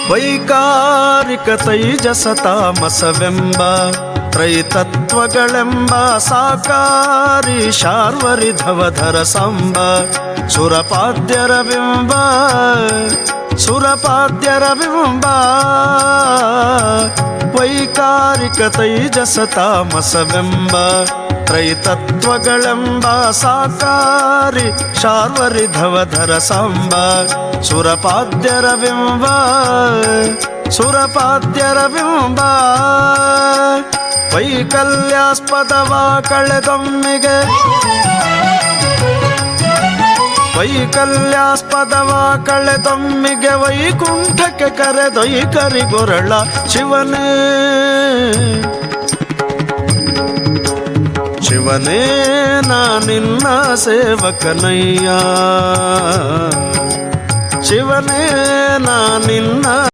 ವೈಕಾರಿಕ ತೈಜಸ ತಾಮಸವೆಂಬ ತ್ರೈತತ್ವಗಳೆಂಬ ಸಾಕಾರಿ ಶಾರ್ವರಿಧವಧರ ಸಂಬ ಸುರಪಾದ್ಯರ ಬಿಂಬ ಸುರಪಾದ್ಯರ ಬಿಂಬ ವೈಕಾರಿಕ ತೈಜಸ ತಾಮಸವೆಂಬ ತ್ರೈತತ್ವಗಳೆಂಬ ಸಾಕಾರಿ ಶಾರ್ವರಿಧವಧರ ಸಂಬ ಸುರಪಾದ್ಯರ ಬಿಂಬ ಸುರಪಾದ್ಯರ ಬಿಂಬ ವೈಕಲ್ಯಾಸ್ಪದವ ಕಳೆದೊಮ್ಮಿಗೆ ವೈಕಲ್ಯಾಸ್ಪದವ ಕಳೆದೊಮ್ಮಿಗೆ ವೈಕುಂಠಕ್ಕೆ ಕರೆದೊಯ್ಕರಿಗೊರಳ ಶಿವನೇ ಶಿವನೇ ನಾ ನಿನ್ನ ಸೇವಕನಯ್ಯ ಶಿವನೇ ನಾ ನಿನ್ನ